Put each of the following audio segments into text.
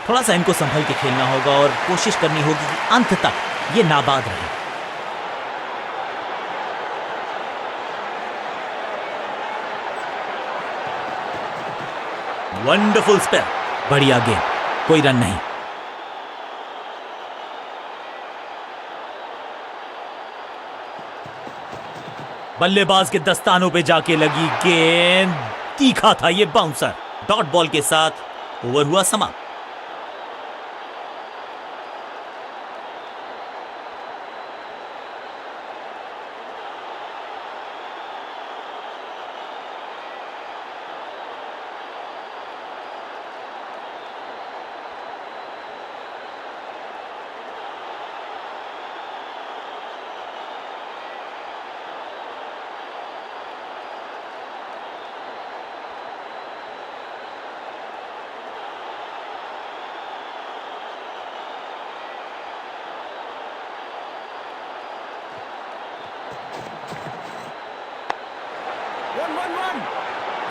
थोड़ा सा इनको संभल के खेलना होगा और कोशिश करनी होगी कि अंत तक ये नाबाद रहे। वंडरफुल स्पेल, बढ़िया गेम, कोई रन नहीं। बल्लेबाज के दस्तानों पे जाके लगी गेंद, तीखा था ये बाउंसर। डॉट बॉल के साथ ओवर हुआ समाप्त।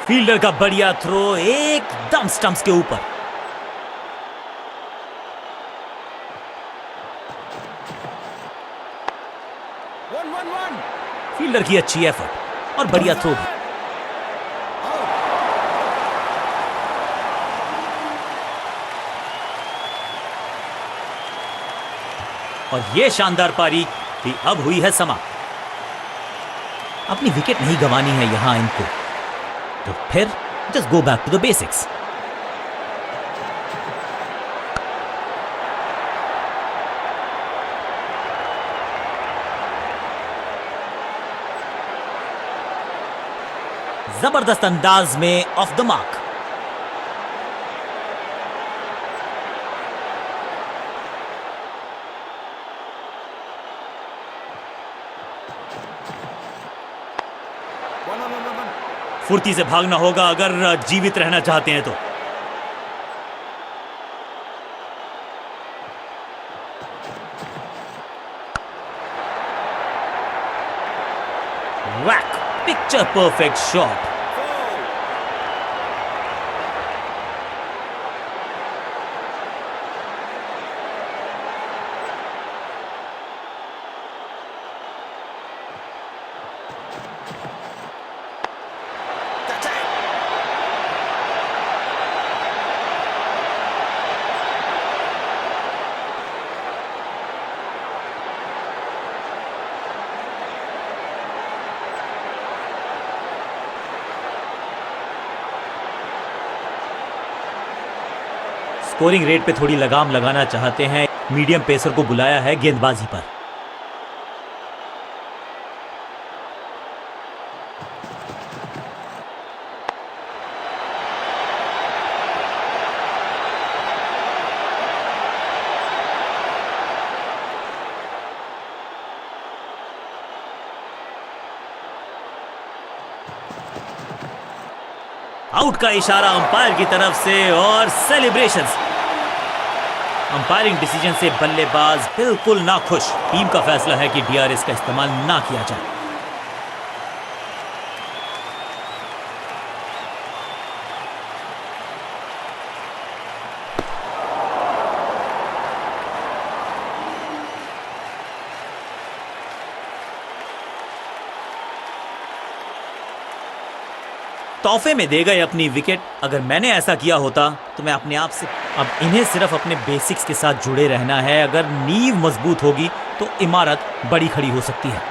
फील्डर का बढ़िया थ्रो एकदम स्टंप्स के ऊपर। फील्डर की अच्छी एफर्ट और बढ़िया थ्रो भी। और यह शानदार पारी भी अब हुई है समाप्त। अपनी विकेट नहीं गंवानी है यहां इनको, तो फिर just go back to the basics. जबरदस्त अंदाज में ऑफ द मार्क। फुर्ती से भागना होगा अगर जीवित रहना चाहते हैं तो। Whack, picture perfect shot. Scoring rate पे थोड़ी लगाम लगाना चाहते हैं, मीडियम पेसर को बुलाया है गेंदबाजी पर। आउट का इशारा अंपायर की तरफ से और सेलिब्रेशंस। अंपायरिंग डिसीजन से बल्लेबाज बिल्कुल नाखुश। टीम का फैसला है कि डीआरएस का इस्तेमाल ना किया जाए। तोहफे में दे गए अपनी विकेट। अगर मैंने ऐसा किया होता तो मैं अपने आप से, अब इन्हें सिर्फ अपने बेसिक्स के साथ जुड़े रहना है। अगर नींव मजबूत होगी तो इमारत बड़ी खड़ी हो सकती है।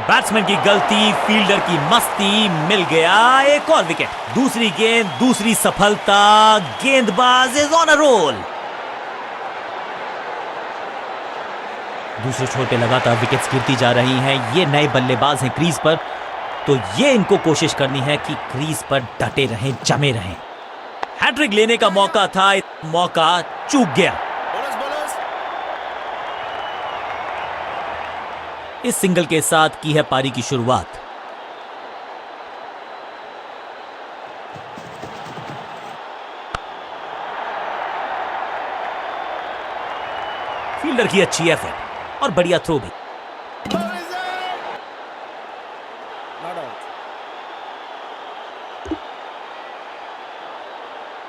बैट्समैन की गलती, फील्डर की मस्ती, मिल गया एक और विकेट। दूसरी गेंद, दूसरी सफलता, गेंदबाज इज ऑन अ रोल। दूसरे छोर पे लगातार विकेट्स गिरती जा रही हैं। ये नए बल्लेबाज हैं क्रीज पर, तो ये इनको कोशिश करनी है कि क्रीज पर डटे रहें, जमे रहें। हैट्रिक लेने का मौका था, मौका चूक गया। इस सिंगल के साथ की है पारी की शुरुआत। फील्डर की अच्छी एफर्ट और बढ़िया थ्रो भी।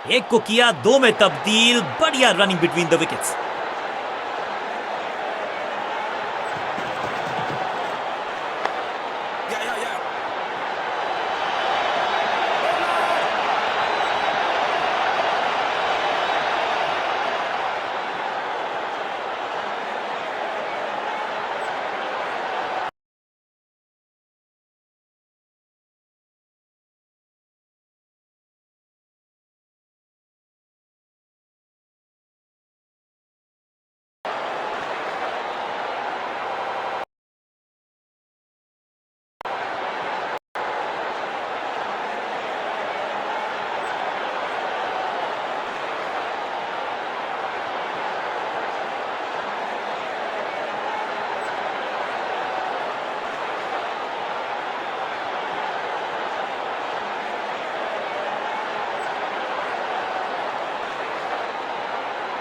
एक को किया दो में तब्दील, बढ़िया running between the wickets.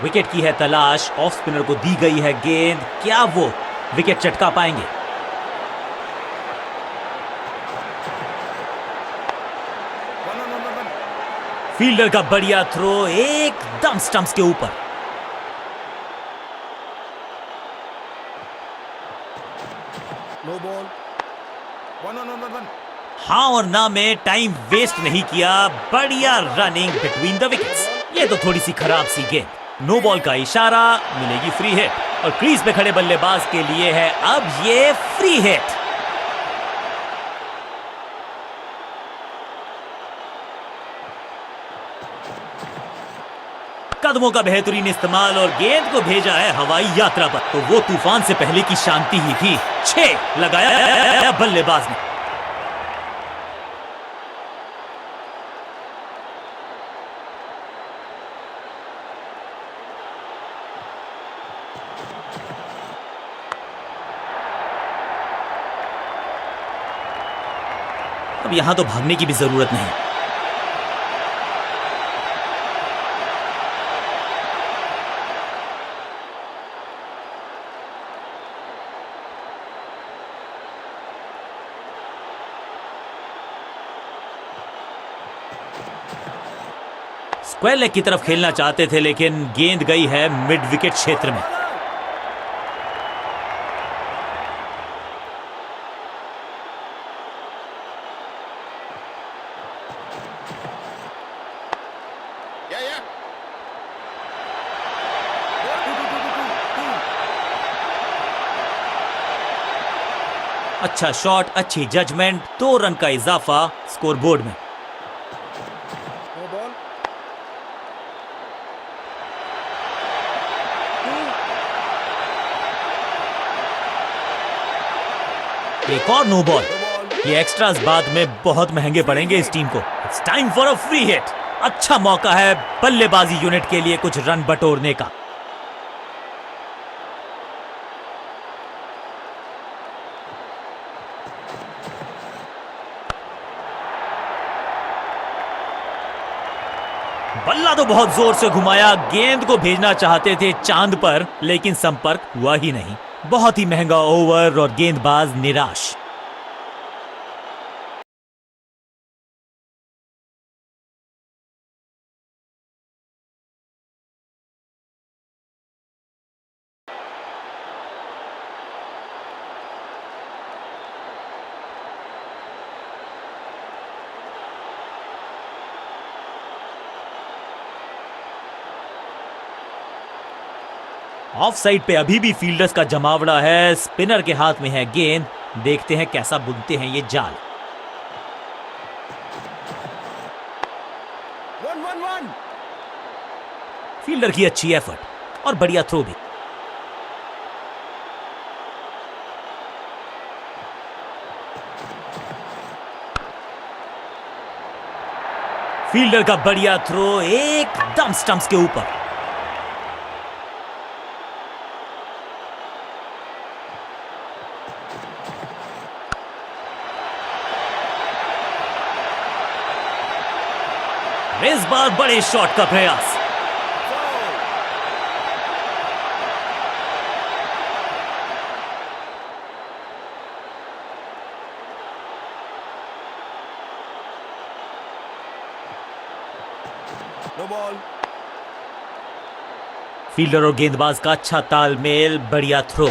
Wicket की है तलाश, ऑफ स्पिनर को दी गई है गेंद, क्या वो विकेट चटका पाएंगे? फील्डर का बढ़िया थ्रो, एकदम स्टंप्स के ऊपर। नो बॉल, 1 हाँ और ना में टाइम वेस्ट नहीं किया, बढ़िया रनिंग बिटवीन द विकेट्स। ये तो थोड़ी सी खराब सी गेंद। नो बॉल का इशारा, मिलेगी फ्री हिट और क्रीज पे खड़े बल्लेबाज के लिए है अब ये फ्री हिट। कदमों का बेहतरीन इस्तेमाल और गेंद को भेजा है हवाई यात्रा पर, तो वो तूफान से पहले की शांति ही थी। 6 लगाया बल्लेबाज ने। अब यहां तो भागने की भी जरूरत नहीं। स्क्वायर लेग की तरफ खेलना चाहते थे लेकिन गेंद गई है मिड विकेट क्षेत्र में। अच्छा शॉट, अच्छी जजमेंट, 2 रन का इजाफा स्कोरबोर्ड में। नो बॉल, एक और नो बॉल। ये एक्स्ट्रास बाद में बहुत महंगे पड़ेंगे इस टीम को। It's time for a free hit. अच्छा मौका है बल्लेबाजी यूनिट के लिए कुछ रन बटोरने का। बल्ला तो बहुत जोर से घुमाया, गेंद को भेजना चाहते थे चांद पर लेकिन संपर्क हुआ ही नहीं। बहुत ही महंगा ओवर और गेंदबाज निराश। ऑफ साइड पे अभी भी फील्डर्स का जमावड़ा है, स्पिनर के हाथ में है गेंद, देखते हैं कैसा बुनते हैं ये जाल। 1 फील्डर की अच्छी एफर्ट और बढ़िया थ्रो भी। फील्डर का बढ़िया थ्रो, एकदम स्टंप्स के ऊपर। इस बार बड़े शॉट का प्रयास। No ball. फील्डर और गेंदबाज का अच्छा तालमेल, बढ़िया थ्रो।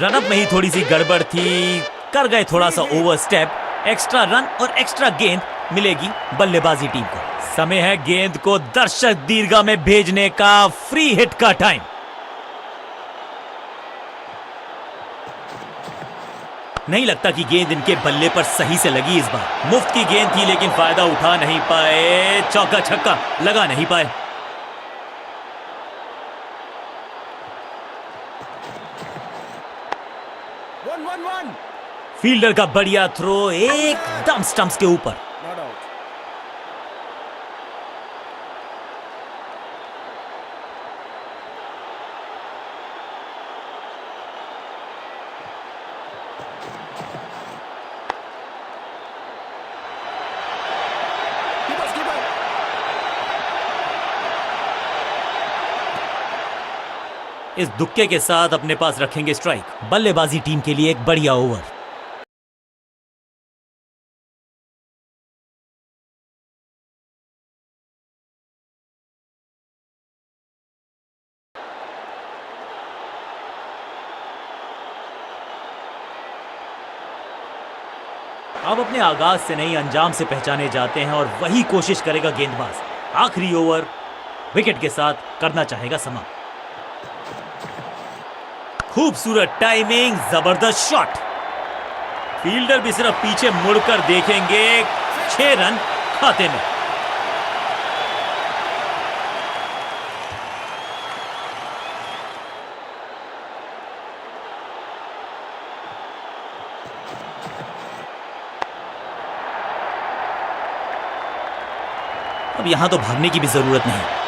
रनअप में ही थोड़ी सी गड़बड़ थी, कर गए थोड़ा सा ओवर स्टेप। एक्स्ट्रा रन और एक्स्ट्रा गेंद मिलेगी बल्लेबाजी टीम को। समय है गेंद को दर्शक दीर्घा में भेजने का, फ्री हिट का टाइम। नहीं लगता कि गेंद इनके बल्ले पर सही से लगी इस बार। मुफ्त की गेंद थी लेकिन फायदा उठा नहीं पाए, चौका छक्का लगा नहीं पाए। One one one. फील्डर का बढ़िया थ्रो एकदम स्टंप्स के ऊपर। Not out. इस दुक्के के साथ अपने पास रखेंगे स्ट्राइक। बल्लेबाजी टीम के लिए एक बढ़िया ओवर। अब अपने आगाज से नहीं अंजाम से पहचाने जाते हैं और वही कोशिश करेगा गेंदबाज। आखिरी ओवर विकेट के साथ करना चाहेगा समाप्त। खूबसूरत टाइमिंग, जबरदस्त शॉट। फील्डर भी सिर्फ पीछे मुड़कर देखेंगे। 6 रन खाते में। अब यहां तो भागने की भी जरूरत नहीं।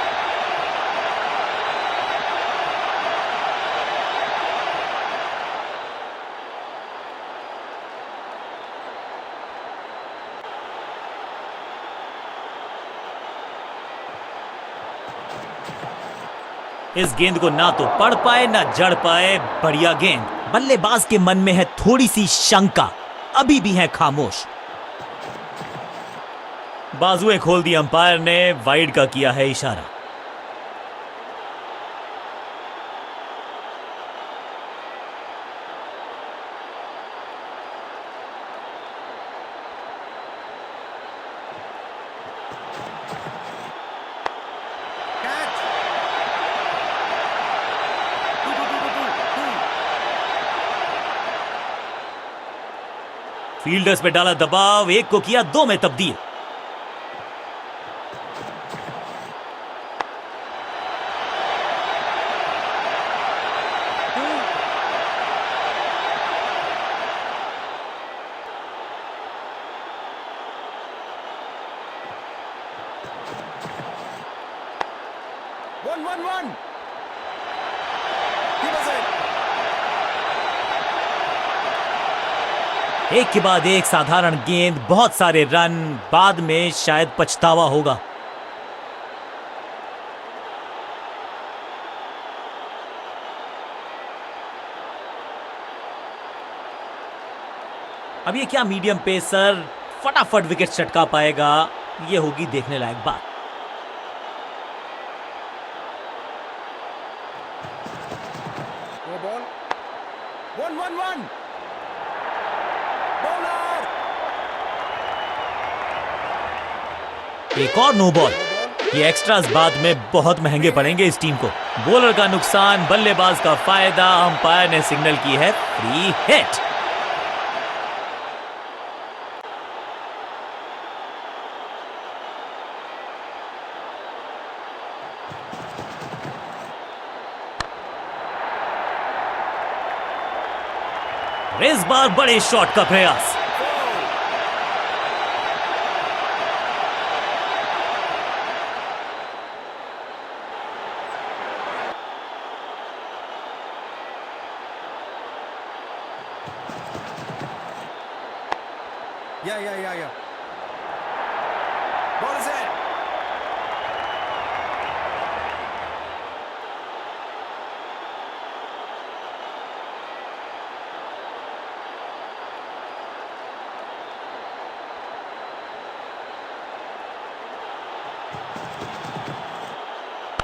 इस गेंद को ना तो पढ़ पाए ना जड़ पाए। बढ़िया गेंद। बल्लेबाज के मन में है थोड़ी सी शंका, अभी भी है खामोश। बाजुएं खोल दी अंपायर ने, वाइड का किया है इशारा। फील्डर्स पे डाला दबाव, एक को किया 2 में तब्दील। One one one. एक के बाद एक साधारण गेंद, बहुत सारे रन, बाद में शायद पछतावा होगा। अब ये क्या मीडियम पेसर फटाफट विकेट चटका पाएगा, ये होगी देखने लायक बात। No ball. One one one. एक और नो बॉल। ये एक्स्ट्रास बाद में बहुत महंगे पड़ेंगे इस टीम को। बॉलर का नुकसान, बल्लेबाज का फायदा। अंपायर ने सिग्नल की है फ्री हिट। इस बार बड़े शॉट का प्रयास। या बॉल से।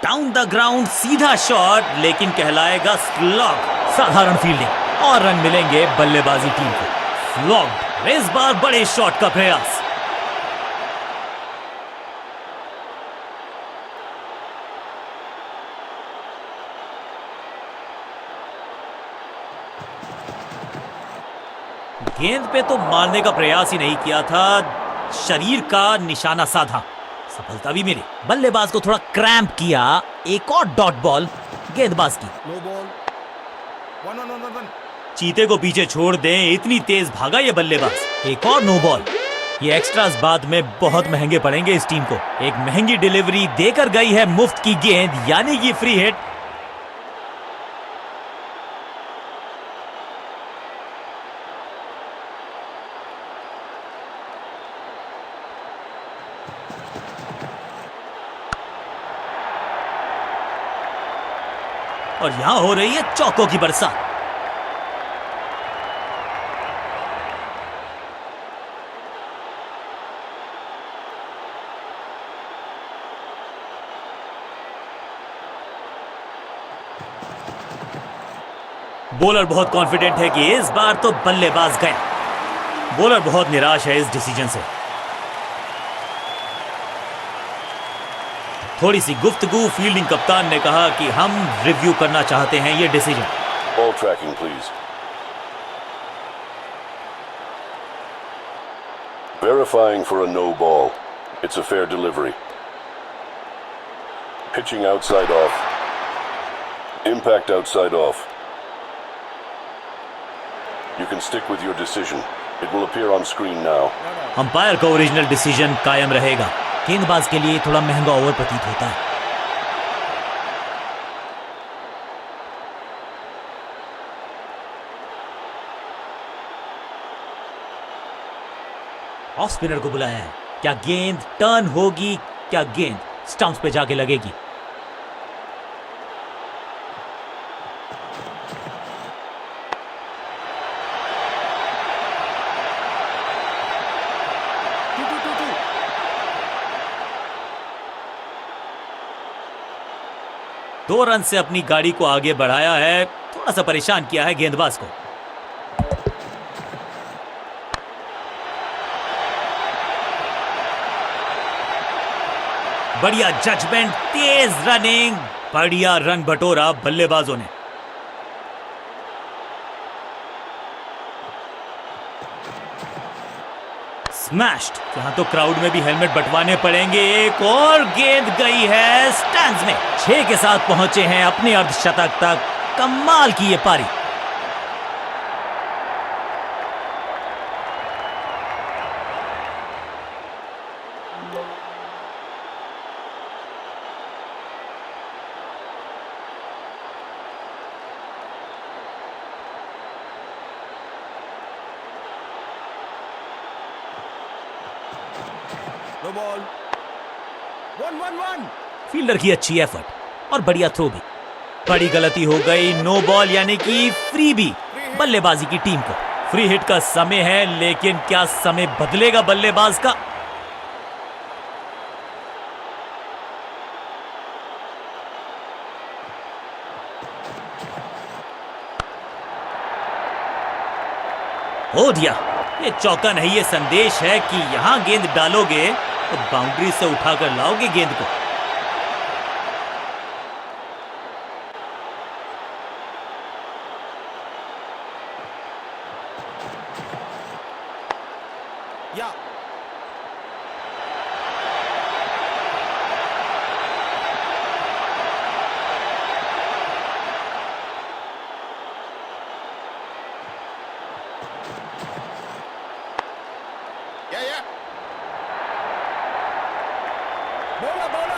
डाउन द ग्राउंड सीधा शॉट, लेकिन कहलाएगा स्लॉग। साधारण फील्डिंग और रन मिलेंगे बल्लेबाजी टीम को। स्लॉग, इस बार बड़े शॉट का प्रयास। गेंद पे तो मारने का प्रयास ही नहीं किया था, शरीर का निशाना साधा, सफलता भी मिली। बल्लेबाज को थोड़ा क्रैम्प किया। एक और डॉट बॉल गेंदबाज की। No ball, one one one one. चीते को पीछे छोड़ दें, इतनी तेज भागा ये बल्लेबाज। एक और नो बॉल। ये एक्स्ट्रास बाद में बहुत महंगे पड़ेंगे इस टीम को। एक महंगी डिलीवरी देकर गई है मुफ्त की गेंद, यानी कि फ्री हिट। और यहां हो रही है चौकों की बरसात। बॉलर बहुत कॉन्फिडेंट है कि इस बार तो बल्लेबाज गया। बॉलर बहुत निराश है इस डिसीजन से। थोड़ी सी गुफ्तगू, फील्डिंग कप्तान ने कहा कि हम रिव्यू करना चाहते हैं ये decision. Ball tracking, please. Verifying for a no ball. It's a fair delivery. Pitching outside off. Impact outside off. You can stick with your decision. It will appear on screen now. Umpire का original decision कायम रहेगा। गेंदबाज के लिए थोड़ा महंगा over प्रतीत होता है। ऑफ स्पिनर को बुलाया है। क्या गेंद टर्न होगी? क्या गेंद स्टंप्स पे जाके लगेगी? दो रन से अपनी गाड़ी को आगे बढ़ाया है, थोड़ा सा परेशान किया है गेंदबाज को। बढ़िया जजमेंट, तेज रनिंग, बढ़िया रन बटोरा बल्लेबाजों ने। स्मैश्ड। यहां तो क्राउड में भी हेलमेट बंटवाने पड़ेंगे। एक और गेंद गई है स्टैंड्स में। 6 के साथ पहुंचे हैं अपने अर्धशतक तक। कमाल की ये पारी। No ball, one one one. Fielder की अच्छी एफर्ट और बढ़िया थ्रो भी। बड़ी गलती हो गई। नो बॉल यानी कि फ्री भी बल्लेबाजी की टीम को। फ्री हिट का समय है, लेकिन क्या समय बदलेगा बल्लेबाज का? हो दिया। ये चौका नहीं, ये संदेश है कि यहां गेंद डालोगे तो बाउंड्री से उठाकर लाओगे गेंद को। या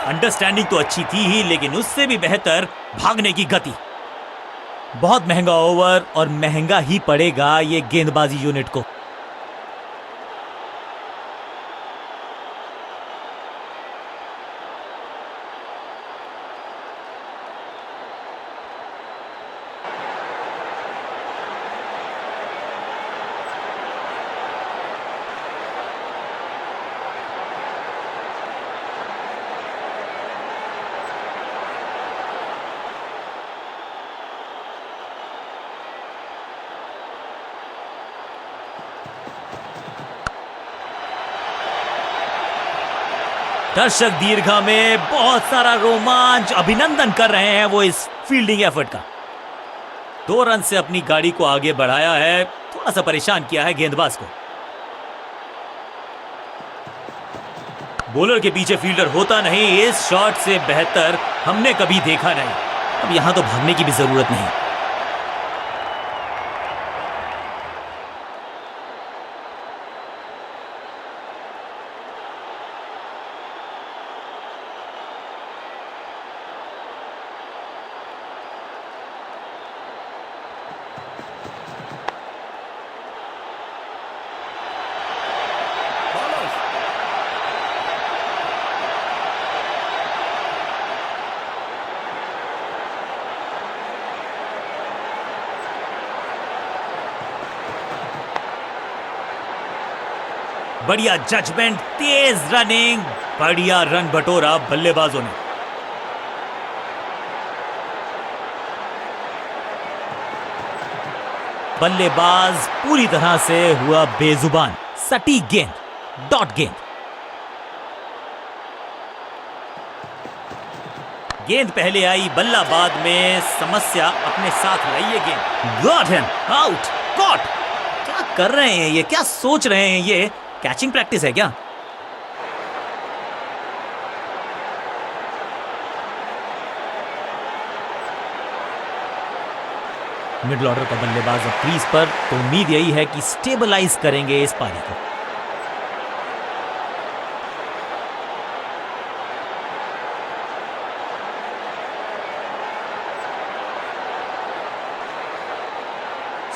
अंडरस्टैंडिंग तो अच्छी थी ही, लेकिन उससे भी बेहतर भागने की गति। बहुत महंगा ओवर और महंगा ही पड़ेगा ये गेंदबाजी यूनिट को। दर्शक दीर्घा में बहुत सारा रोमांच, अभिनंदन कर रहे हैं वो इस फील्डिंग एफर्ट का। 2 रन से अपनी गाड़ी को आगे बढ़ाया है, थोड़ा सा परेशान किया है गेंदबाज को। बॉलर के पीछे फील्डर होता नहीं, इस शॉट से बेहतर हमने कभी देखा नहीं। अब यहां तो भागने की भी जरूरत नहीं। Bowlers. बढ़िया जजमेंट, तेज रनिंग, बढ़िया रन बटोरा बल्लेबाजों ने। बल्लेबाज पूरी तरह से हुआ बेजुबान। सटीक गेंद, डॉट गेंद। गेंद पहले आई, बल्ला बाद में, समस्या अपने साथ लाई ये गेंद। Got him, out, got. क्या कर रहे हैं ये, क्या सोच रहे हैं ये? कैचिंग प्रैक्टिस है क्या? मिडिल ऑर्डर का बल्लेबाज अब क्रीज पर, तो उम्मीद यही है कि स्टेबलाइज करेंगे इस पारी को।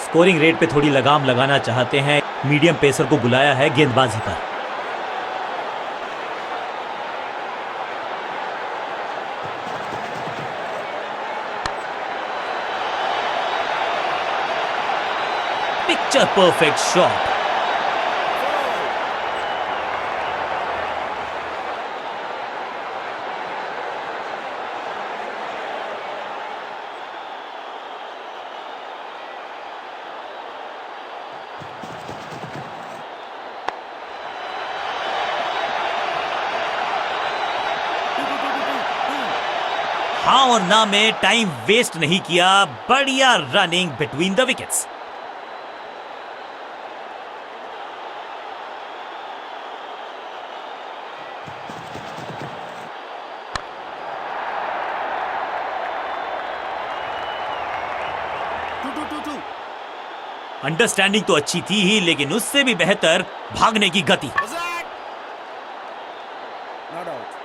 स्कोरिंग रेट पे थोड़ी लगाम लगाना चाहते हैं, मीडियम पेसर को बुलाया है गेंदबाजी पर। Picture perfect shot. हाँ और ना में टाइम वेस्ट नहीं किया, बढ़िया running between the wickets. Understanding तो अच्छी थी ही, लेकिन उससे भी बेहतर भागने की गति। Was that? Not out.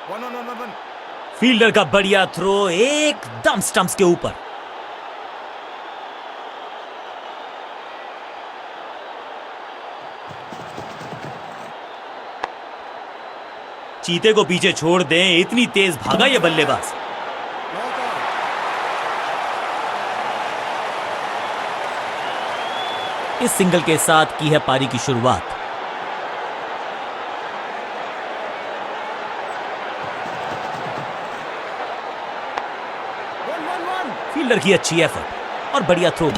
One. Fielder का बढ़िया थ्रो, एकदम स्टंप्स के ऊपर। चीते को पीछे छोड़ दें, इतनी तेज भागा ये बल्लेबाज। Not out. इस सिंगल के साथ की है पारी की शुरुआत। One. फील्डर की अच्छी एफर्ट और बढ़िया थ्रो।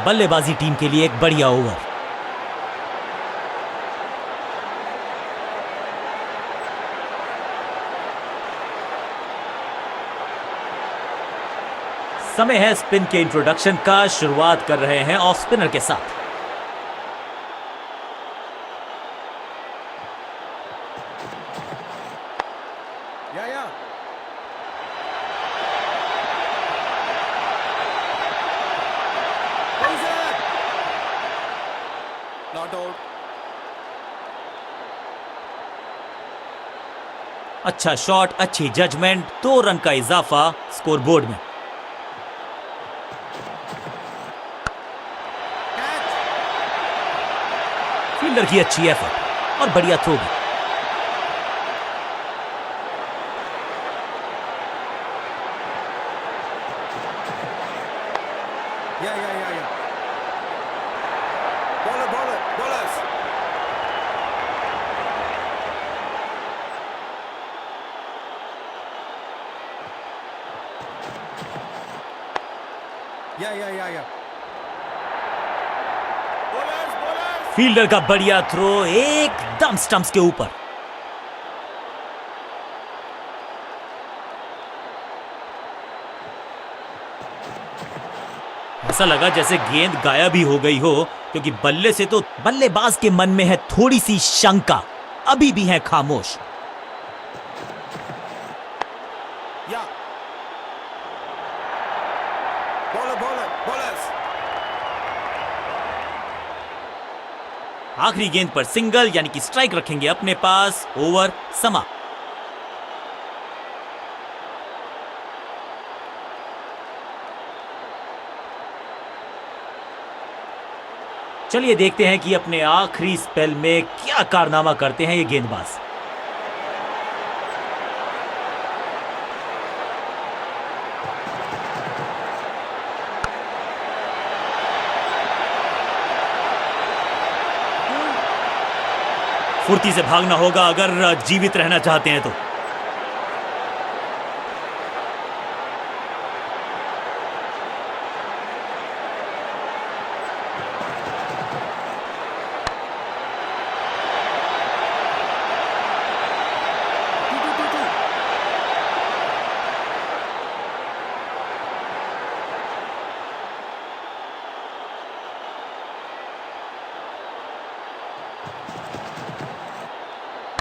बल्लेबाजी टीम के लिए एक बढ़िया ओवर। समय है स्पिन के इंट्रोडक्शन का। शुरुआत कर रहे हैं ऑफ स्पिनर के साथ। Yeah. What is that? Not out. अच्छा शॉट, अच्छी जजमेंट, 2 रन का इजाफा स्कोरबोर्ड में। Catch. फील्डर की अच्छी एफर्ट और बढ़िया थ्रो भी। Yeah. Bowlers. Yeah. Bowlers. Fielder का बढ़िया थ्रो एकदम स्टंप्स के ऊपर। ऐसा लगा जैसे गेंद गायब ही हो गई हो, क्योंकि बल्ले से तो बल्लेबाज के मन में है थोड़ी सी शंका, अभी भी है खामोश। Yeah. Bowlers. आखिरी गेंद पर सिंगल यानी कि स्ट्राइक रखेंगे अपने पास। ओवर समाप्त। चलिए देखते हैं कि अपने आखिरी स्पेल में क्या कारनामा करते हैं ये गेंदबाज। फुर्ती से भागना होगा अगर जीवित रहना चाहते हैं तो।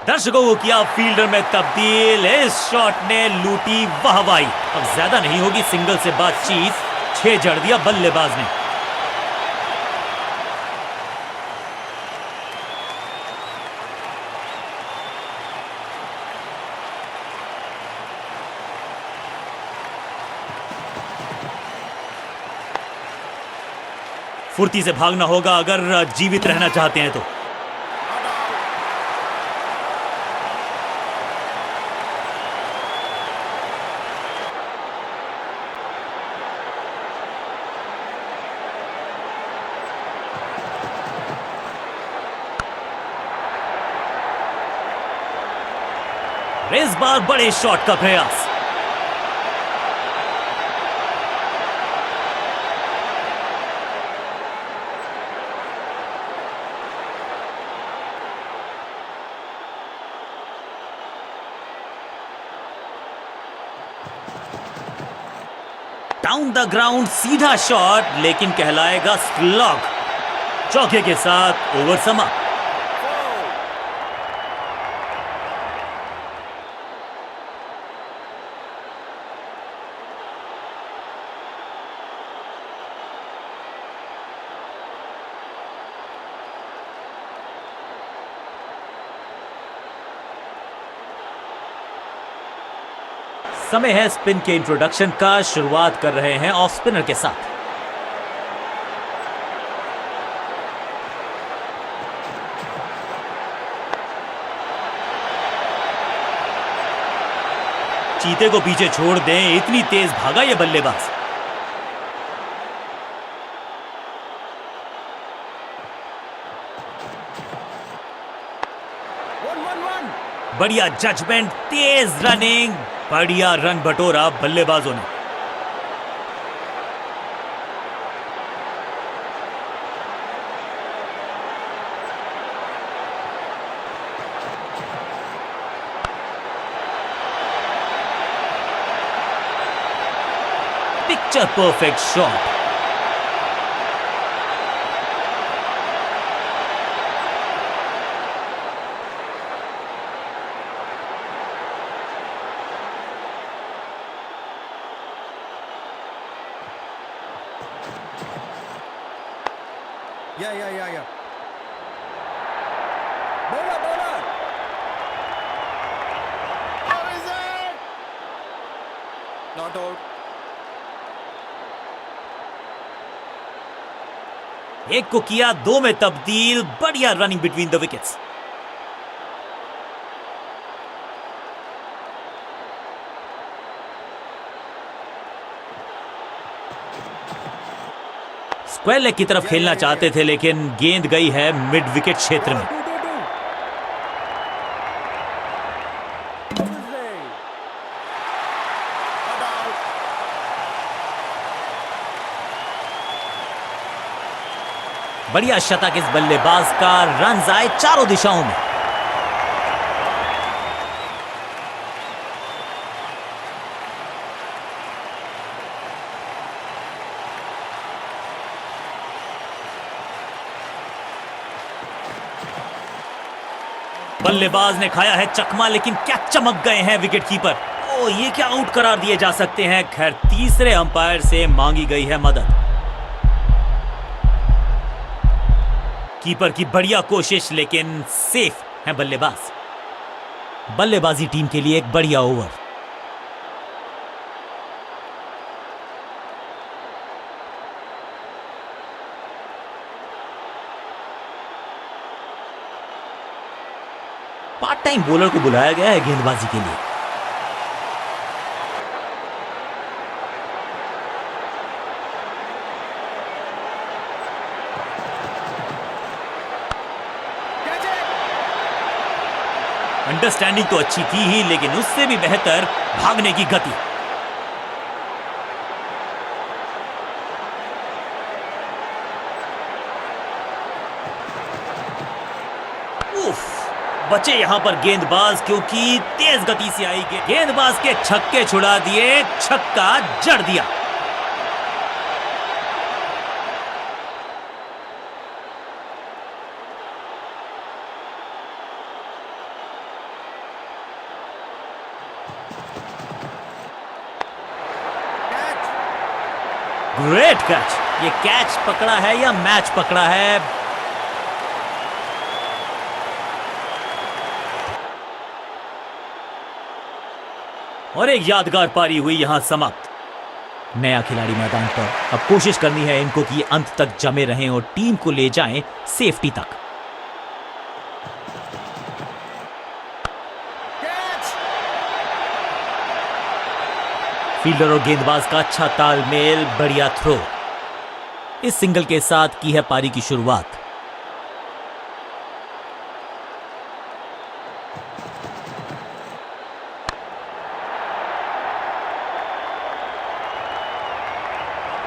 दर्शकों को किया फील्डर में तब्दील। इस शॉट ने लूटी वाहवाही। अब ज्यादा नहीं होगी सिंगल से बातचीत, 6 जड़ दिया बल्लेबाज ने। फुर्ती से भागना होगा अगर जीवित रहना चाहते हैं तो। इस बार बड़े शॉट का प्रयास। डाउन द ग्राउंड सीधा शॉट, लेकिन कहलाएगा स्लॉग। चौके के साथ ओवर समाप्त। समय है स्पिन के इंट्रोडक्शन का। शुरुआत कर रहे हैं ऑफ स्पिनर के साथ। चीते को पीछे छोड़ दें, इतनी तेज भागा ये बल्लेबाज। बढ़िया जजमेंट, तेज रनिंग, बढ़िया रन बटोरा बल्लेबाजों ने। Picture perfect shot. Yeah. Bowler. How is it? Not out. एक को किया 2 में तब्दील। बढ़िया running between the wickets. Square leg की तरफ खेलना चाहते थे, लेकिन गेंद गई है मिड विकेट क्षेत्र में। बढ़िया शतक इस बल्लेबाज का। रन आए चारों दिशाओं में। बल्लेबाज ने खाया है चकमा, लेकिन क्या चमक गए हैं विकेट कीपर। ओ, ये क्या आउट करार दिए जा सकते हैं। खैर, तीसरे अंपायर से मांगी गई है मदद। कीपर की बढ़िया कोशिश, लेकिन सेफ है बल्लेबाज। बल्लेबाजी टीम के लिए एक बढ़िया ओवर। पार्ट टाइम बॉलर को बुलाया गया है गेंदबाजी के लिए। अंडरस्टैंडिंग तो अच्छी थी ही, लेकिन उससे भी बेहतर भागने की गति। उफ, बचे यहां पर गेंदबाज, क्योंकि तेज गति से आई गेंदबाज के छक्के छुड़ा दिए, छक्का जड़ दिया। Great catch. ये कैच पकड़ा है या मैच पकड़ा है? और एक यादगार पारी हुई यहां समाप्त। नया खिलाड़ी मैदान पर। अब कोशिश करनी है इनको कि ये अंत तक जमे रहें और टीम को ले जाएं सेफ्टी तक। फील्डर और गेंदबाज का अच्छा तालमेल, बढ़िया थ्रो। इस सिंगल के साथ की है पारी की शुरुआत।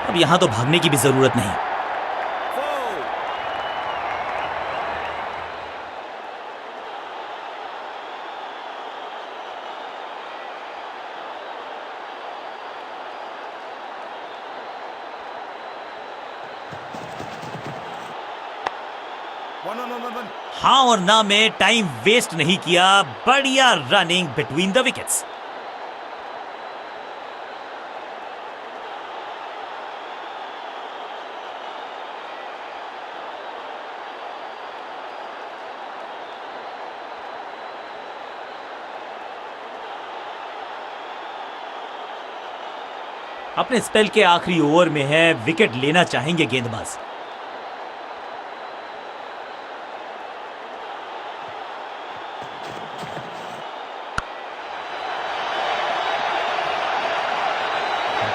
अब यहां तो भागने की भी जरूरत नहीं। हाँ और ना में टाइम वेस्ट नहीं किया। बढ़िया रनिंग बिटवीन द विकेट्स। अपने स्पेल के आखिरी ओवर में है, विकेट लेना चाहेंगे गेंदबाज।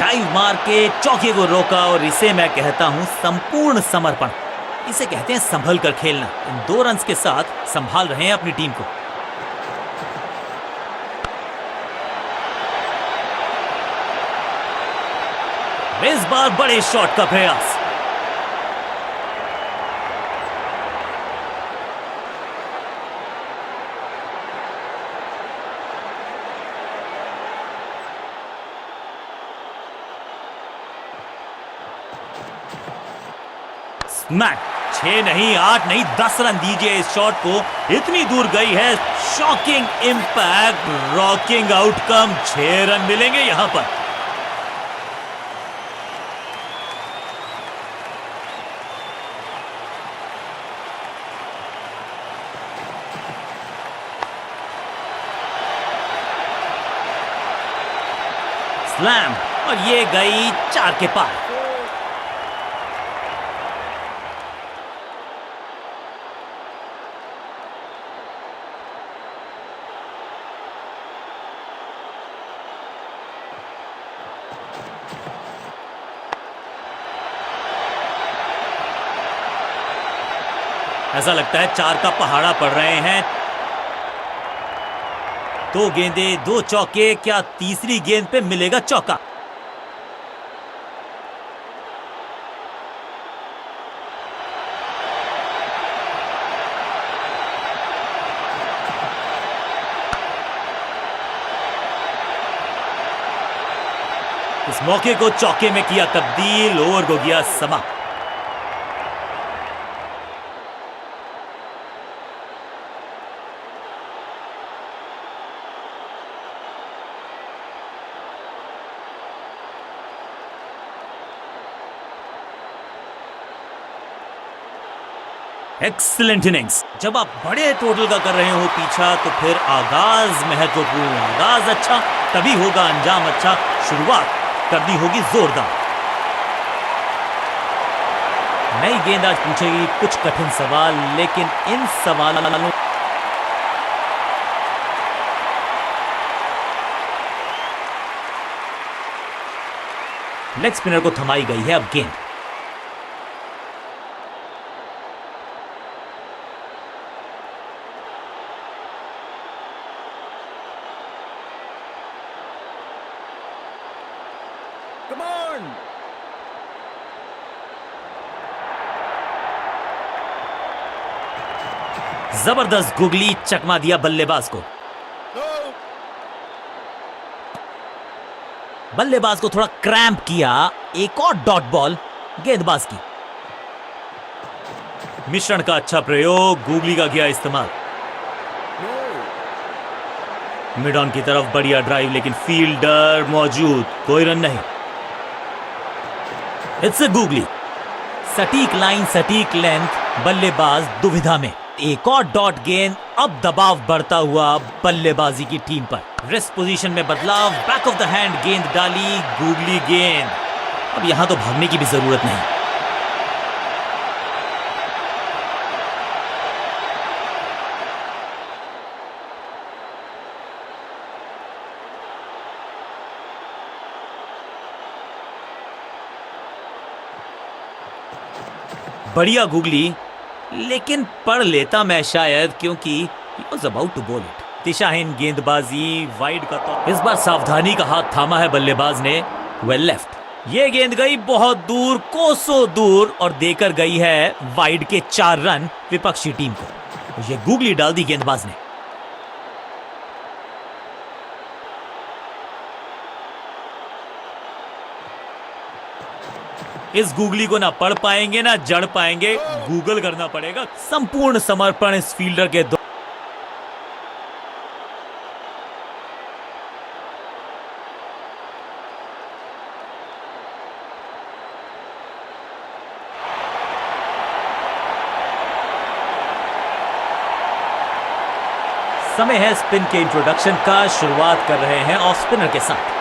डाइव मार के चौके को रोका, और इसे मैं कहता हूं संपूर्ण समर्पण। इसे कहते हैं संभल कर खेलना। इन 2 रन्स के साथ संभाल रहे हैं अपनी टीम को। इस बार बड़े शॉट का प्रयास। स्मैक। 6 नहीं, 8 नहीं, 10 रन दीजिए इस शॉट को। इतनी दूर गई है। Shocking impact, rocking outcome. 6 run मिलेंगे यहां पर। स्लैम, और ये गई 4 के पार। ऐसा लगता है 4 का पहाड़ा पड़ रहे हैं। 2 गेंदे, 2 चौके। क्या तीसरी गेंद पे मिलेगा चौका? इस मौके को चौके में किया तब्दील, ओवर को किया समाप्त। Excellent innings. जब आप बड़े टोटल का कर रहे हो पीछा तो फिर आगाज महत्वपूर्ण। आगाज अच्छा तभी होगा अंजाम अच्छा। शुरुआत करनी होगी जोरदार। नई गेंद आज पूछेगी कुछ कठिन सवाल, लेकिन इन सवालों लेग स्पिनर को थमाई गई है अब गेंद। Come on. जबरदस्त गुगली चकमा दिया बल्लेबाज को। No. बल्लेबाज को थोड़ा क्रैम्प किया। एक और डॉट बॉल गेंदबाज की। मिश्रण का अच्छा प्रयोग, गुगली का किया इस्तेमाल। No. मिड ऑन की तरफ बढ़िया ड्राइव, लेकिन फील्डर मौजूद, कोई रन नहीं। It's a googly. सटीक लाइन, सटीक लेंथ, बल्लेबाज दुविधा में। एक और डॉट गेंद, अब दबाव बढ़ता हुआ बल्लेबाजी की टीम पर। रेस्ट पोजीशन में बदलाव, बैक ऑफ द हैंड गेंद डाली, गुगली गेंद। अब यहां तो भागने की भी जरूरत नहीं। बढ़िया गुगली, लेकिन पढ़ लेता मैं शायद, क्योंकि he was about to bowl it। दिशाहीन गेंदबाजी, वाइड का तो इस बार सावधानी का हाथ थामा है बल्लेबाज ने। Well left. ये गेंद गई बहुत दूर, कोसों दूर, और देकर गई है वाइड के 4 रन विपक्षी टीम को। ये गुगली डाल दी गेंदबाज ने। इस गुगली को ना पढ़ पाएंगे ना जड़ पाएंगे, गूगल करना पड़ेगा। संपूर्ण समर्पण इस फील्डर के दो। समय है स्पिन के इंट्रोडक्शन का। शुरुआत कर रहे हैं ऑफ स्पिनर के साथ।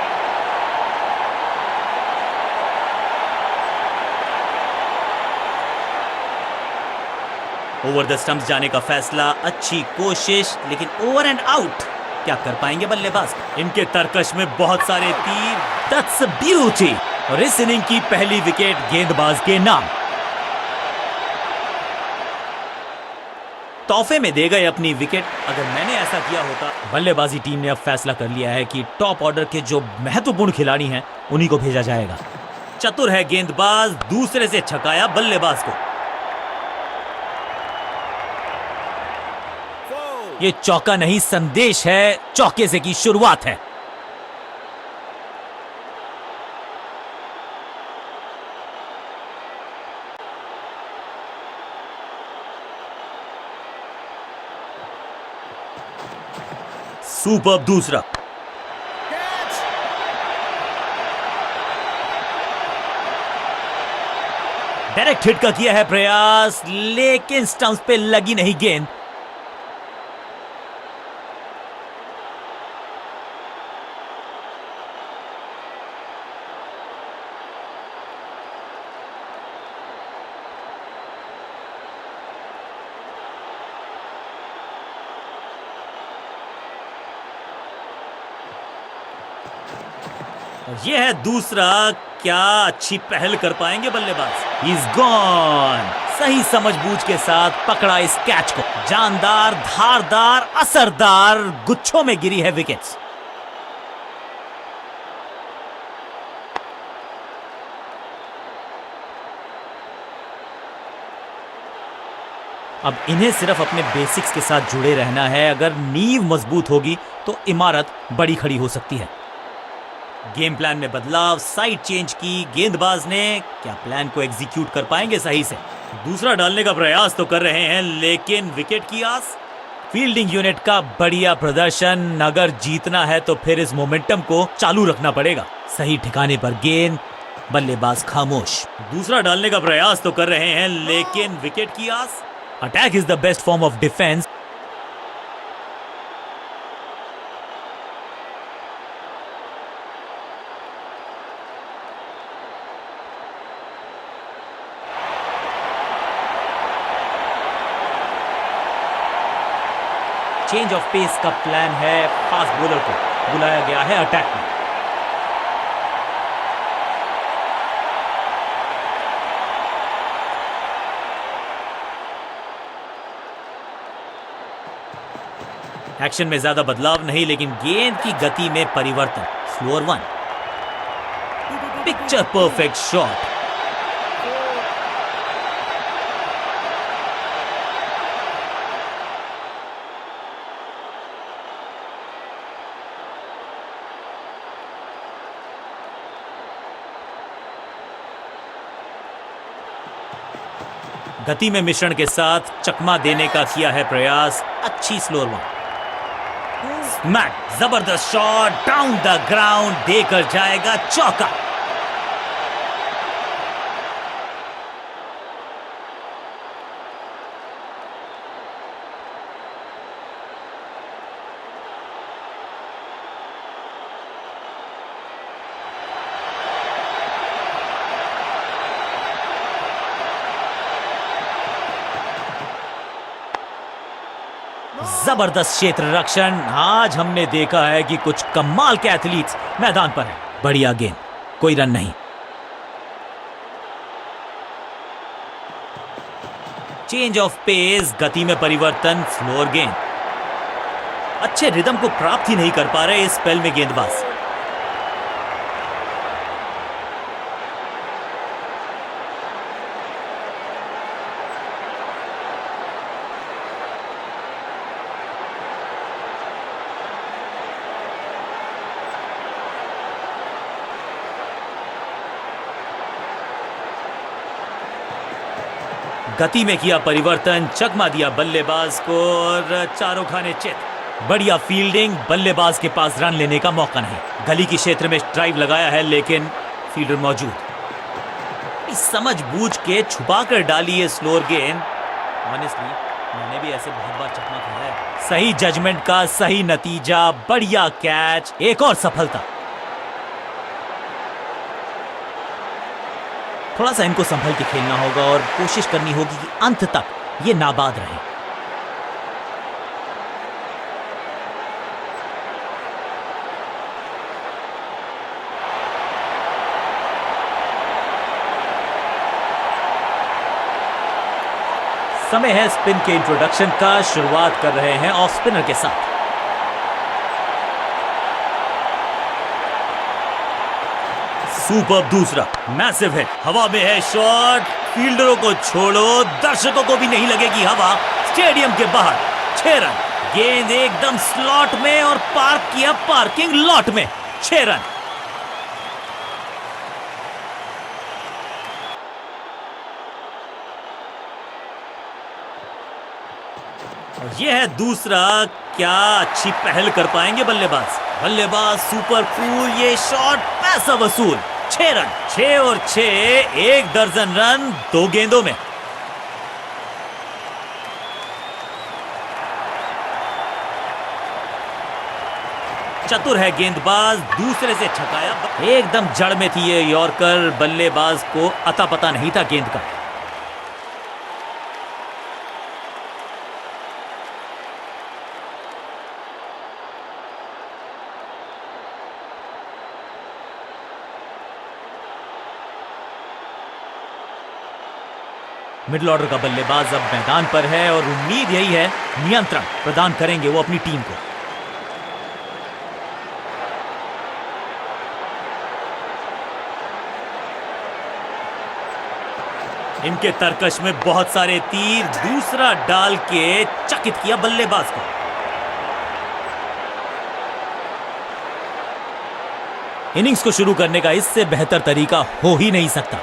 ओवर द स्टंप्स जाने का फैसला, अच्छी कोशिश, लेकिन ओवर एंड आउट। क्या कर पाएंगे बल्लेबाज? इनके तरकश में बहुत सारे तीर। That's a beauty. और इस इनिंग की पहली विकेट गेंदबाज के नाम। तोहफे में दे गए अपनी विकेट। अगर मैंने ऐसा किया होता। बल्लेबाजी टीम ने अब फैसला कर लिया है कि टॉप ऑर्डर के जो महत्वपूर्ण खिलाड़ी हैं उन्हीं को भेजा जाएगा। चतुर है गेंदबाज, दूसरे से छकाया बल्लेबाज को। ये चौका नहीं, संदेश है। चौके से की शुरुआत है। सुपर दूसरा। Catch. डायरेक्ट हिट का किया है प्रयास, लेकिन स्टंप्स पे लगी नहीं गेंद। यह है दूसरा। क्या अच्छी पहल कर पाएंगे बल्लेबाज। He is gone. सही समझबूझ के साथ पकड़ा इस कैच को। जानदार, धारदार, असरदार, गुच्छों में गिरी है विकेट्स। अब इन्हें सिर्फ अपने बेसिक्स के साथ जुड़े रहना है। अगर नींव मजबूत होगी तो इमारत बड़ी खड़ी हो सकती है। गेम प्लान में बदलाव, साइड चेंज की गेंदबाज ने। क्या प्लान को एग्जीक्यूट कर पाएंगे सही से? दूसरा डालने का प्रयास तो कर रहे हैं, लेकिन विकेट की आस। फील्डिंग यूनिट का बढ़िया प्रदर्शन। अगर जीतना है तो फिर इस मोमेंटम को चालू रखना पड़ेगा। सही ठिकाने पर गेंद, बल्लेबाज खामोश। दूसरा डालने का प्रयास तो कर रहे हैं, लेकिन विकेट की आस। Attack is the best form of defence. Change of pace का प्लान है। फास्ट बॉलर को बुलाया गया है अटैक में। एक्शन में ज्यादा बदलाव नहीं, लेकिन गेंद की गति में परिवर्तन। Slower one, picture perfect shot. गति में मिश्रण के साथ चकमा देने का किया है प्रयास। अच्छी स्लोअर वन। स्मैक, जबरदस्त शॉट, डाउन द ग्राउंड, देकर जाएगा चौका। जबरदस्त क्षेत्र रक्षण। आज हमने देखा है कि कुछ कमाल के एथलीट्स मैदान पर हैं। बढ़िया गेंद, कोई रन नहीं। चेंज ऑफ पेस, गति में परिवर्तन। स्लोअर गेंद। अच्छे रिदम को प्राप्त ही नहीं कर पा रहे इस स्पेल में गेंदबाज। गति में किया परिवर्तन, चकमा दिया बल्लेबाज को और चारों खाने चित। बढ़िया फील्डिंग, बल्लेबाज के पास रन लेने का मौका नहीं। गली के क्षेत्र में ड्राइव लगाया है, लेकिन फील्डर मौजूद। समझबूझ के छुपा कर डाली है स्लोअर गेंद। ऑनेस्टली मैंने भी ऐसे बहुत बार चकमा खाया है। सही जजमेंट का सही नतीजा, बढ़िया कैच, एक और सफलता। थोड़ा सा इनको संभल के खेलना होगा और कोशिश करनी होगी कि अंत तक ये नाबाद रहे। समय है स्पिन के इंट्रोडक्शन का। शुरुआत कर रहे हैं ऑफ स्पिनर के साथ। सुपर, दूसरा मैसिव है। हवा में है शॉट। फील्डरों को छोड़ो, दर्शकों को भी नहीं लगेगी हवा। स्टेडियम के बाहर 6 रन। गेंद एकदम स्लॉट में और पार्क किया पार्किंग लॉट में। 6 रन। और यह है दूसरा। क्या अच्छी पहल कर पाएंगे बल्लेबाज। बल्लेबाज सुपर कूल, ये शॉट पैसा वसूल। 6 रन। 6 और 6, 1 दर्जन रन 2 गेंदों में। चतुर है गेंदबाज, दूसरे से छकाया। एकदम जड़ में थी ये यॉर्कर। बल्लेबाज को अता पता नहीं था गेंद का। मिडिल ऑर्डर का बल्लेबाज अब मैदान पर है और उम्मीद यही है नियंत्रण प्रदान करेंगे वो अपनी टीम को। इनके तरकश में बहुत सारे तीर। दूसरा डाल के चकित किया बल्लेबाज को। इनिंग्स को शुरू करने का इससे बेहतर तरीका हो ही नहीं सकता।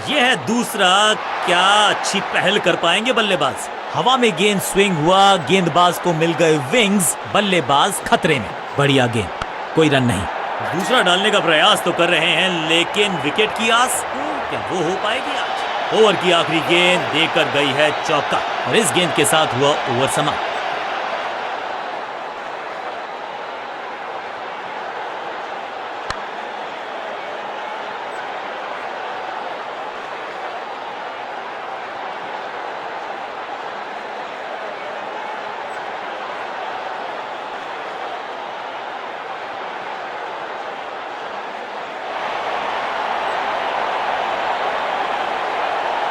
यह है दूसरा। क्या अच्छी पहल कर पाएंगे बल्लेबाज। हवा में गेंद स्विंग हुआ, गेंदबाज को मिल गए विंग्स, बल्लेबाज खतरे में। बढ़िया गेंद, कोई रन नहीं। दूसरा डालने का प्रयास तो कर रहे हैं, लेकिन विकेट की आस क्या वो हो पाएगी आज। ओवर की आखिरी गेंद देकर गई है चौका और इस गेंद के साथ हुआ ओवर समाप्त।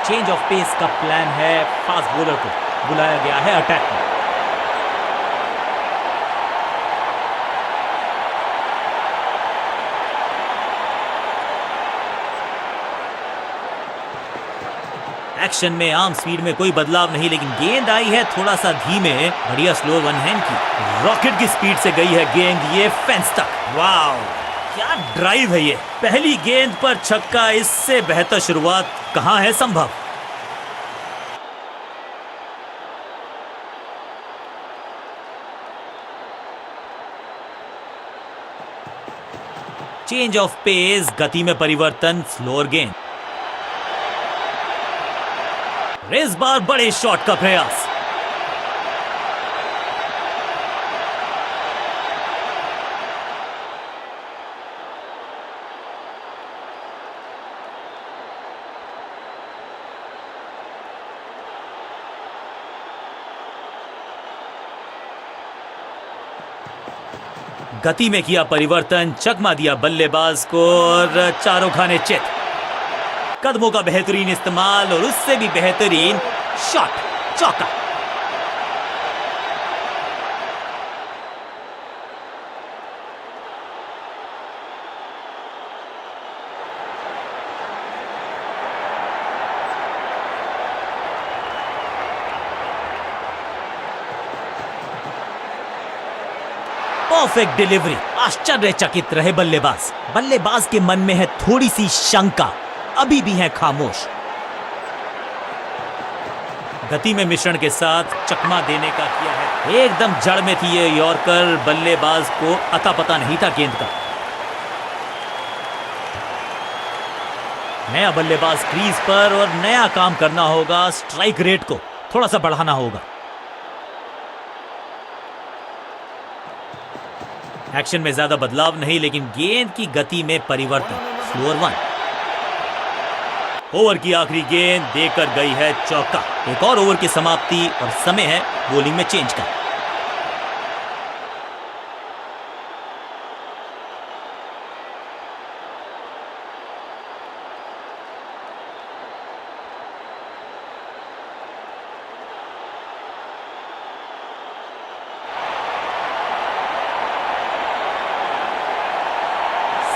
चेंज ऑफ पेस का प्लान है। फास्ट बॉलर को बुलाया गया है अटैक में। एक्शन में आर्म स्पीड में कोई बदलाव नहीं, लेकिन गेंद आई है थोड़ा सा धीमे। बढ़िया स्लो वन हैंड की, रॉकेट की स्पीड से गई है गेंद ये फेंस तक। वाव, क्या ड्राइव है ये। पहली गेंद पर छक्का, इससे बेहतर शुरुआत कहां है संभव। चेंज ऑफ पेस, गति में परिवर्तन, स्लोअर गेंद। इस बार बड़े शॉट का प्रयास। गति में किया परिवर्तन, चकमा दिया बल्लेबाज को और चारों खाने चित। कदमों का बेहतरीन इस्तेमाल और उससे भी बेहतरीन शॉट, चौका। Perfect delivery. आश्चर्यचकित रहे बल्लेबाज। बल्लेबाज के मन में है थोड़ी सी शंका, अभी भी है खामोश। गति में मिश्रण के साथ चकमा देने का किया है। एकदम जड़ में थी ये यॉर्कर, बल्लेबाज को अता पता नहीं था गेंद का। नया बल्लेबाज क्रीज पर और नया काम करना होगा। स्ट्राइक रेट को थोड़ा सा बढ़ाना होगा। एक्शन में ज्यादा बदलाव नहीं, लेकिन गेंद की गति में परिवर्तन, स्लोअर वन। ओवर की आखिरी गेंद देकर गई है चौका। एक और ओवर की समाप्ति और समय है बॉलिंग में चेंज का।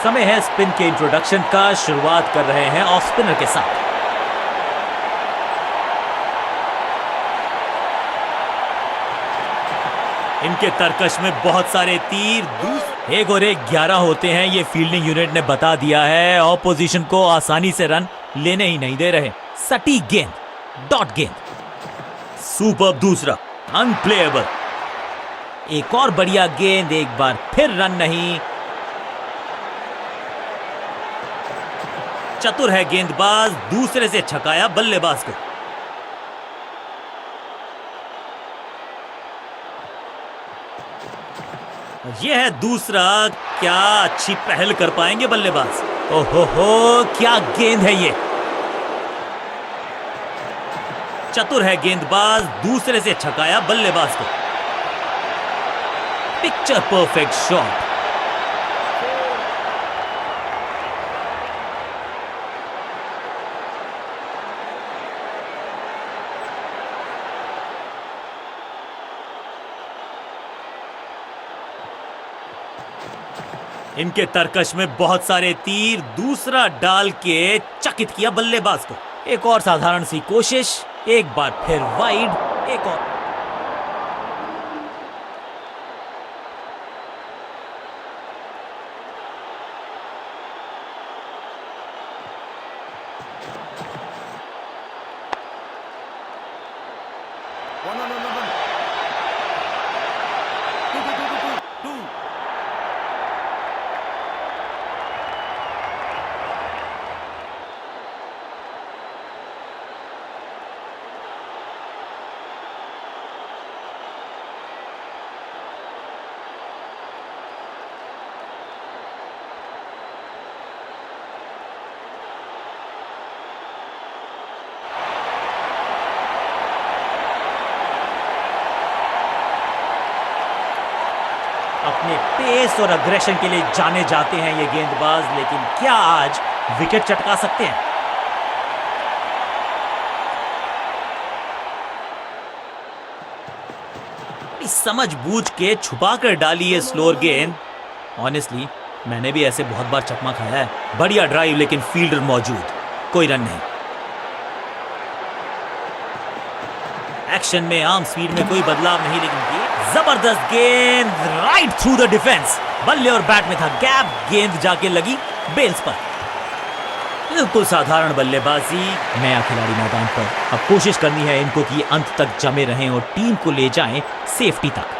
समय है स्पिन के इंट्रोडक्शन का। शुरुआत कर रहे हैं ऑफ स्पिनर के साथ। इनके तरकश में बहुत सारे तीर। एक और एक 11 होते हैं, ये फील्डिंग यूनिट ने बता दिया है। ऑपोजिशन को आसानी से रन लेने ही नहीं दे रहे। सटीक गेंद, डॉट गेंद। सुपर दूसरा, अनप्लेएबल। एक और बढ़िया गेंद, एक बार फिर रन नहीं। चतुर है गेंदबाज, दूसरे से छकाया बल्लेबाज को। यह है दूसरा। क्या अच्छी पहल कर पाएंगे बल्लेबाज। ओहो हो, क्या गेंद है ये। चतुर है गेंदबाज, दूसरे से छकाया बल्लेबाज को। Picture perfect shot. इनके तरकश में बहुत सारे तीर। दूसरा डाल के चकित किया बल्लेबाज को। एक और साधारण सी कोशिश, एक बार फिर वाइड, एक और। One on 11. Two. अपने पेस और अग्रेशन के लिए जाने जाते हैं ये गेंदबाज, लेकिन क्या आज विकेट चटका सकते हैं? समझबूझ के छुपा कर डाली है स्लोअर गेंद। ऑनेस्टली मैंने भी ऐसे बहुत बार चकमा खाया है। बढ़िया ड्राइव, लेकिन फील्डर मौजूद, कोई रन नहीं। एक्शन में आर्म स्पीड में कोई बदलाव नहीं, लेकिन ये जबरदस्त गेंद राइट थ्रू द डिफेंस। बल्ले और बैट में था गैप, गेंद जाके लगी बेल्स पर। बिल्कुल साधारण बल्लेबाजी। नया खिलाड़ी मैदान पर, अब कोशिश करनी है इनको कि अंत तक जमे रहें और टीम को ले जाएं सेफ्टी तक।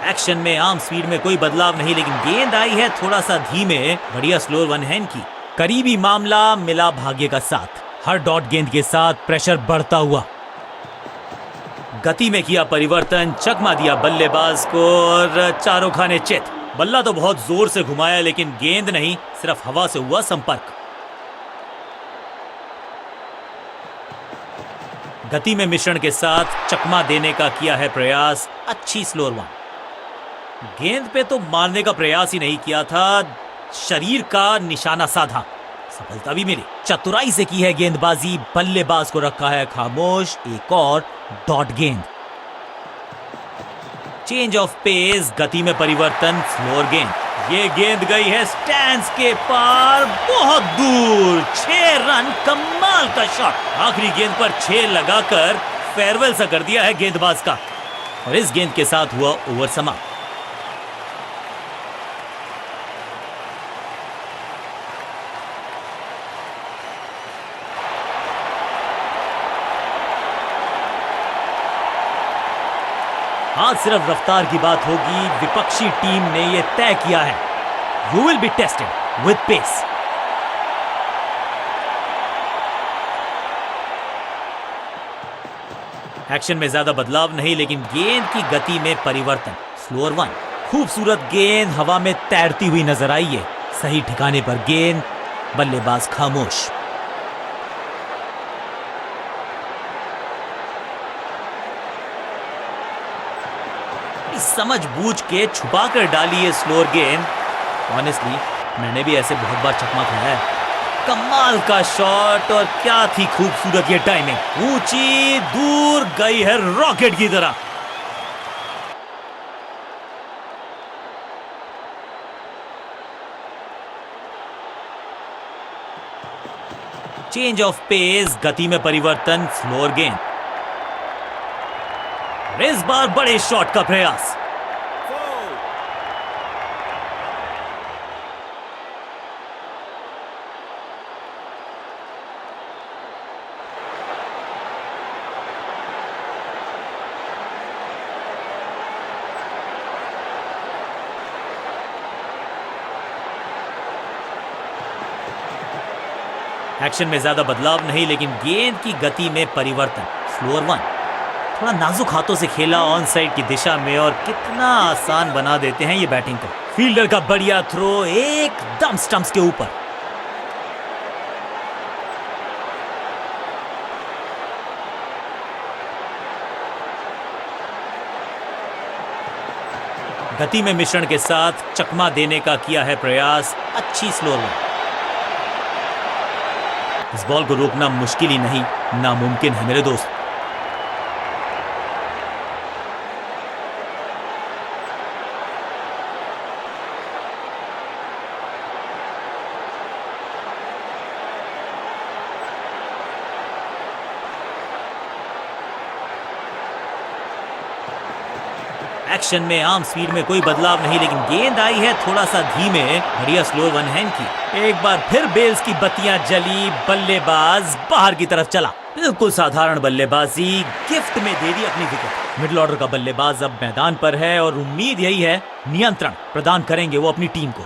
एक्शन में आर्म स्पीड में कोई बदलाव नहीं, लेकिन गेंद आई है थोड़ा सा धीमे। बढ़िया स्लोअर वन हैंड की। करीबी मामला, मिला भाग्य का साथ। हर डॉट गेंद के साथ प्रेशर बढ़ता हुआ। गति में किया परिवर्तन, चकमा दिया बल्लेबाज को और चारों खाने चित। बल्ला तो बहुत जोर से घुमाया, लेकिन गेंद नहीं, सिर्फ हवा से हुआ संपर्क। गति में मिश्रण के साथ चकमा देने का किया है प्रयास। अच्छी स्लोअर वन। गेंद पे तो मारने का प्रयास ही नहीं किया था, शरीर का निशाना साधा, सफलता भी मिली। चतुराई से की है गेंदबाजी, बल्लेबाज को रखा है खामोश। एक और डॉट गेंद। चेंज ऑफ पेस, गति में परिवर्तन, स्लोअर गेंद। ये गेंद गई है स्टैंड्स के पार, बहुत दूर। 6 रन, कमाल का शॉट। आखिरी गेंद पर 6 लगाकर फेयरवेल सा कर दिया है गेंदबाज का, और इस गेंद के साथ हुआ ओवर समाप्त। आज सिर्फ रफ्तार की बात होगी। विपक्षी टीम ने यह तय किया है, you will be tested with pace. Action में ज्यादा बदलाव नहीं, लेकिन गेंद की गति में परिवर्तन। Slower one. खूबसूरत गेंद हवा में तैरती हुई नजर आई है। सही ठिकाने पर गेंद, बल्लेबाज खामोश। समझबूझ के छुपा कर डाली है स्लोअर गेंद। ऑनेस्टली मैंने भी ऐसे बहुत बार चकमा खाया है। कमाल का शॉट, और क्या थी खूबसूरत ये टाइमिंग। ऊंची दूर गई है रॉकेट की तरह। चेंज ऑफ पेस, गति में परिवर्तन, स्लोअर गेंद। इस बार बड़े शॉट का प्रयास। एक्शन में ज्यादा बदलाव नहीं, लेकिन गेंद की गति में परिवर्तन। Slower one. थोड़ा नाजुक हाथों से खेला ऑन साइड की दिशा में, और कितना आसान बना देते हैं ये बैटिंग को। फील्डर का बढ़िया थ्रो, एकदम स्टंप्स के ऊपर। गति में मिश्रण के साथ चकमा देने का किया है प्रयास। अच्छी स्लोअर वन। इस बॉल को रोकना मुश्किल ही नहीं, नामुमकिन है मेरे दोस्त। एक्शन में आम स्पीड में कोई बदलाव नहीं, लेकिन गेंद आई है थोड़ा सा धीमे। बढ़िया स्लो वन हैंड की। एक बार फिर बेल्स की बत्तियां जली, बल्लेबाज बाहर की तरफ चला। बिल्कुल साधारण बल्लेबाजी, गिफ्ट में दे दी अपनी विकेट। मिडिल ऑर्डर का बल्लेबाज अब मैदान पर है और उम्मीद यही है नियंत्रण प्रदान करेंगे वो अपनी टीम को।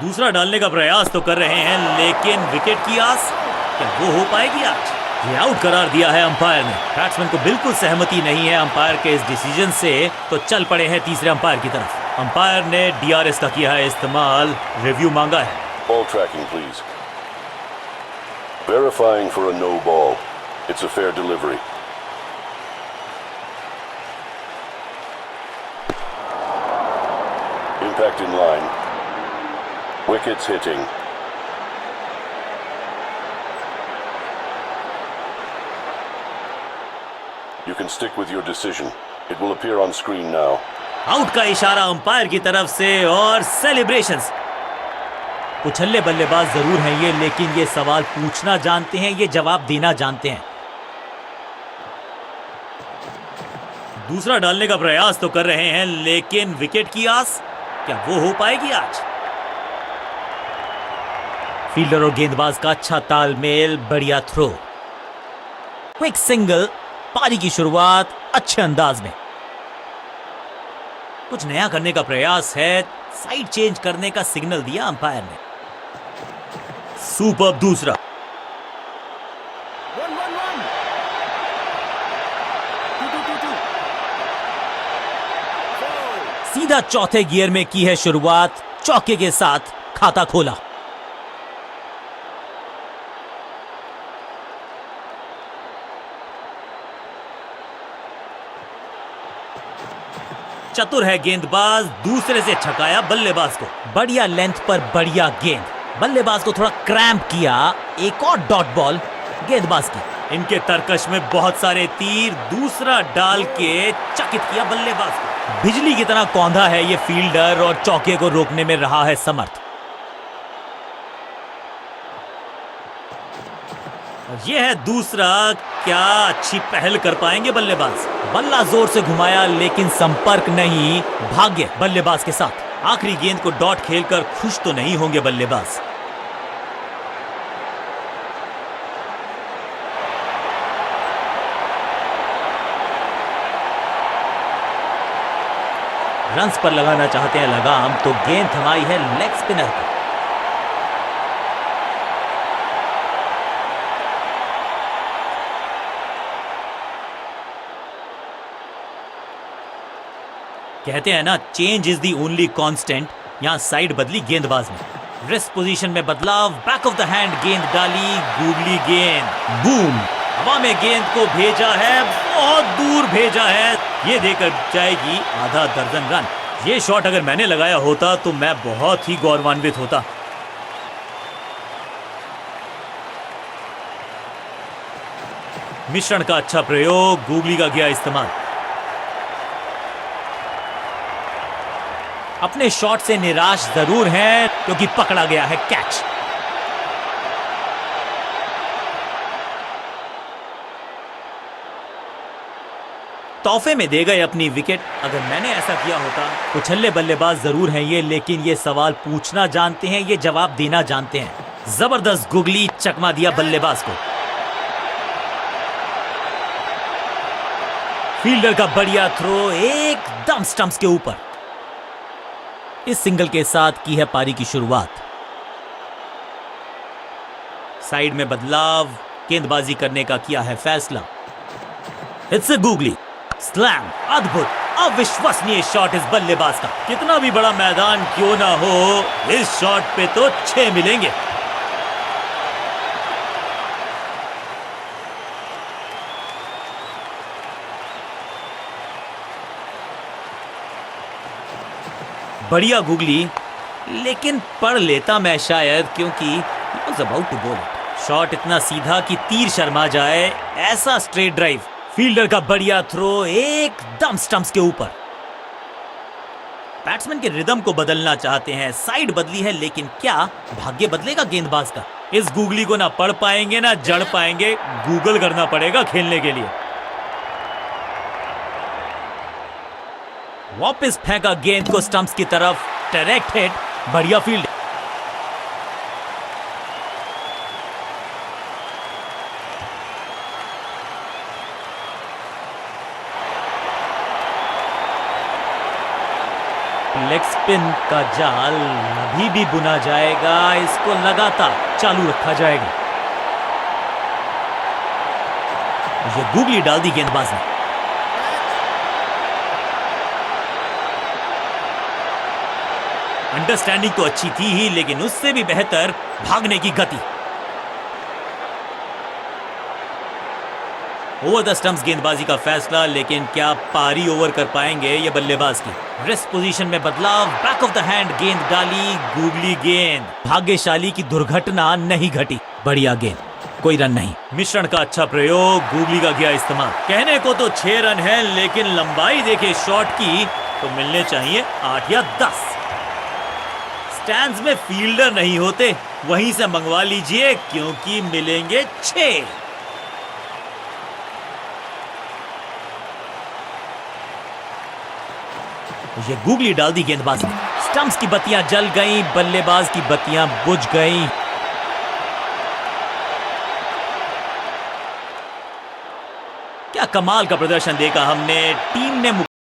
दूसरा डालने का प्रयास तो कर रहे हैं, लेकिन विकेट की आस क्या वो हो पाएगी आज? ये आउट करार दिया है अंपायर ने। बैट्समैन को बिल्कुल सहमति नहीं है अंपायर के इस डिसीजन से, तो चल पड़े हैं तीसरे अंपायर की तरफ। अंपायर ने डीआरएस का किया है इस्तेमाल, रिव्यू मांगा है। Ball tracking, please. Verifying for a no ball. It's a fair delivery. Impact in line. Wickets hitting. You can stick with your decision. It will appear on screen now. Out का इशारा umpire की तरफ से और celebrations. उछल्ले बल्लेबाज जरूर हैं ये, लेकिन ये सवाल पूछना जानते हैं, ये जवाब देना जानते हैं। दूसरा डालने का प्रयास तो कर रहे हैं, लेकिन विकेट की आस क्या वो हो पाएगी आज? फील्डर और गेंदबाज का अच्छा तालमेल, बढ़िया थ्रो, क्विक सिंगल। पारी की शुरुआत अच्छे अंदाज में। कुछ नया करने का प्रयास है, साइड चेंज करने का सिग्नल दिया अंपायर ने। सुपर दूसरा। 1-1-1. 2-2-2-2. 4. सीधा चौथे गियर में की है शुरुआत, चौके के साथ खाता खोला। चतुर है गेंदबाज, दूसरे से छकाया बल्लेबाज को। बढ़िया लेंथ पर बढ़िया गेंद, बल्लेबाज को थोड़ा क्रैम्प किया। एक और डॉट बॉल गेंदबाज की। इनके तरकश में बहुत सारे तीर, दूसरा डाल के चकित किया बल्लेबाज को। बिजली की तरह कौंधा है ये फील्डर और चौके को रोकने में रहा है समर्थ। ये है दूसरा। क्या अच्छी पहल कर पाएंगे बल्लेबाज। बल्ला जोर से घुमाया, लेकिन संपर्क नहीं। भाग्य बल्लेबाज के साथ। आखिरी गेंद को डॉट खेलकर खुश तो नहीं होंगे बल्लेबाज। रन्स पर लगाना चाहते हैं लगाम, तो गेंद थमाई है लेग स्पिनर को। कहते हैं ना, change is the only constant. यहां साइड बदली गेंदबाज ने। रेस्ट पोजीशन में बदलाव, बैक ऑफ द हैंड गेंद डाली, गूगली गेंद, बूम। हवा में गेंद को भेजा है, बहुत दूर भेजा है। ये देकर जाएगी आधा दर्जन रन। ये शॉट अगर मैंने लगाया होता तो मैं बहुत ही गौरवान्वित होता। मिश्रण का अच्छा प्रयोग, गूगली का किया इस्तेमाल। अपने शॉट से निराश जरूर हैं, क्योंकि पकड़ा गया है कैच। तोहफे में दे गए अपनी विकेट। अगर मैंने ऐसा किया होता। उछल्ले बल्लेबाज जरूर हैं ये, लेकिन ये सवाल पूछना जानते हैं, ये जवाब देना जानते हैं। जबरदस्त गुगली, चकमा दिया बल्लेबाज को। फील्डर का बढ़िया थ्रो, एकदम स्टंप्स के ऊपर। इस सिंगल के साथ की है पारी की शुरुआत। साइड में बदलाव, गेंदबाजी करने का किया है फैसला। It's a googly slam. अद्भुत, अविश्वसनीय शॉट इस बल्लेबाज का। कितना भी बड़ा मैदान क्यों ना हो, इस शॉट पे तो 6 मिलेंगे। बढ़िया गुगली, लेकिन पढ़ लेता मैं शायद, क्योंकि was about to bowl it. Shot इतना सीधा कि तीर शर्मा जाए, ऐसा स्ट्रेट ड्राइव, फील्डर का बढ़िया थ्रो एकदम स्टंप्स के ऊपर। बैट्समैन के रिदम को बदलना चाहते हैं, साइड बदली है, लेकिन क्या भाग्य बदलेगा गेंदबाज का? इस गुगली को ना पढ़ पाएंगे ना जड़ पाएंगे, गूगल करना पड़ेगा खेलने के लिए। वापस फेंका गेंद को स्टंप्स की तरफ, डायरेक्ट हिट, बढ़िया फील्ड। लेग स्पिन का जाल अभी भी बुना जाएगा, इसको लगातार चालू रखा जाएगा। ये गुगली डाल दी गेंदबाज ने। अंडरस्टैंडिंग तो अच्छी थी ही, लेकिन उससे भी बेहतर भागने की गति। ओवर द स्टंप्स गेंदबाजी का फैसला, लेकिन क्या पारी ओवर कर पाएंगे ये बल्लेबाज की? रेस्ट पोजीशन में बदलाव, बैक ऑफ द हैंड गेंद डाली, गुगली गेंद। भाग्यशाली की दुर्घटना नहीं घटी, बढ़िया गेंद, कोई रन नहीं। मिश्रण का अच्छा प्रयोग, गुगली का किया इस्तेमाल। कहने को तो 6 रन है, लेकिन लंबाई देखे शॉट की तो मिलने चाहिए 8 या 10। स्टैंड्स में फील्डर नहीं होते, वहीं से मंगवा लीजिए, क्योंकि मिलेंगे 6। ये गुगली डाल दी गेंदबाज ने। स्टंप्स की बत्तियां जल गईं, बल्लेबाज की बत्तियां बुझ गईं। क्या कमाल का प्रदर्शन देखा हमने, टीम ने